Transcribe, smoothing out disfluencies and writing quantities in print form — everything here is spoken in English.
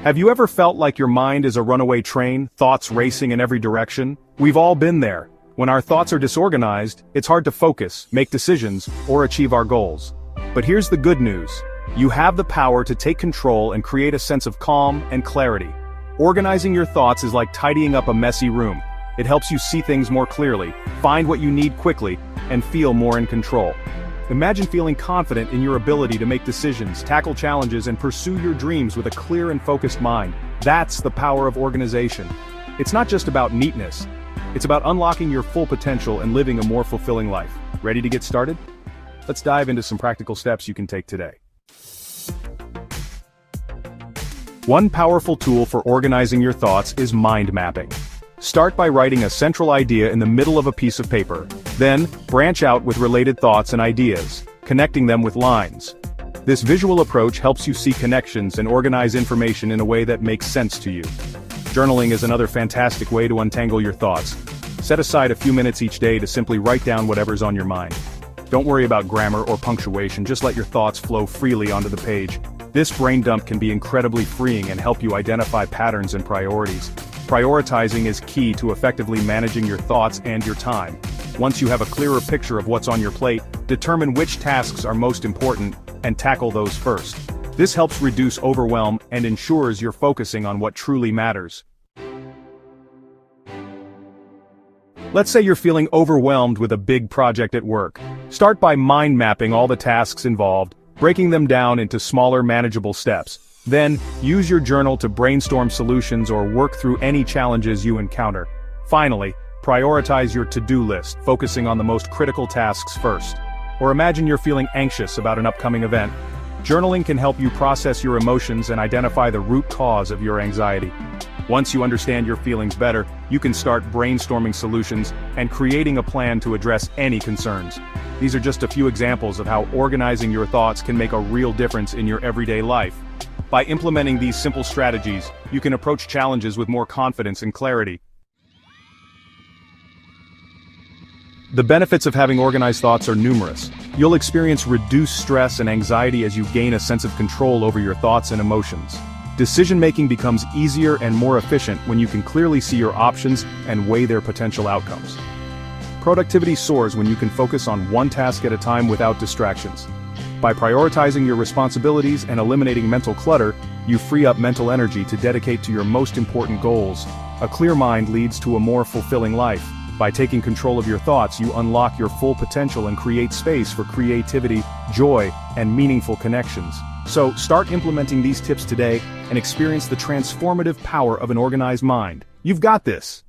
Have you ever felt like your mind is a runaway train, thoughts racing in every direction? We've all been there. When our thoughts are disorganized, it's hard to focus, make decisions, or achieve our goals. But here's the good news. You have the power to take control and create a sense of calm and clarity. Organizing your thoughts is like tidying up a messy room. It helps you see things more clearly, find what you need quickly, and feel more in control. Imagine feeling confident in your ability to make decisions, tackle challenges, and pursue your dreams with a clear and focused mind. That's the power of organization. It's not just about neatness. It's about unlocking your full potential and living a more fulfilling life. Ready to get started? Let's dive into some practical steps you can take today. One powerful tool for organizing your thoughts is mind mapping. Start by writing a central idea in the middle of a piece of paper. Then, branch out with related thoughts and ideas, connecting them with lines. This visual approach helps you see connections and organize information in a way that makes sense to you. Journaling is another fantastic way to untangle your thoughts. Set aside a few minutes each day to simply write down whatever's on your mind. Don't worry about grammar or punctuation, just let your thoughts flow freely onto the page. This brain dump can be incredibly freeing and help you identify patterns and priorities. Prioritizing is key to effectively managing your thoughts and your time. Once you have a clearer picture of what's on your plate, determine which tasks are most important and tackle those first. This helps reduce overwhelm and ensures you're focusing on what truly matters. Let's say you're feeling overwhelmed with a big project at work. Start by mind mapping all the tasks involved, breaking them down into smaller, manageable steps. Then, use your journal to brainstorm solutions or work through any challenges you encounter. Finally, prioritize your to-do list, focusing on the most critical tasks first. Or imagine you're feeling anxious about an upcoming event. Journaling can help you process your emotions and identify the root cause of your anxiety. Once you understand your feelings better, you can start brainstorming solutions and creating a plan to address any concerns. These are just a few examples of how organizing your thoughts can make a real difference in your everyday life. By implementing these simple strategies, you can approach challenges with more confidence and clarity. The benefits of having organized thoughts are numerous. You'll experience reduced stress and anxiety as you gain a sense of control over your thoughts and emotions. Decision-making becomes easier and more efficient when you can clearly see your options and weigh their potential outcomes. Productivity soars when you can focus on one task at a time without distractions. By prioritizing your responsibilities and eliminating mental clutter, you free up mental energy to dedicate to your most important goals. A clear mind leads to a more fulfilling life. By taking control of your thoughts, you unlock your full potential and create space for creativity, joy, and meaningful connections. So, start implementing these tips today and experience the transformative power of an organized mind. You've got this!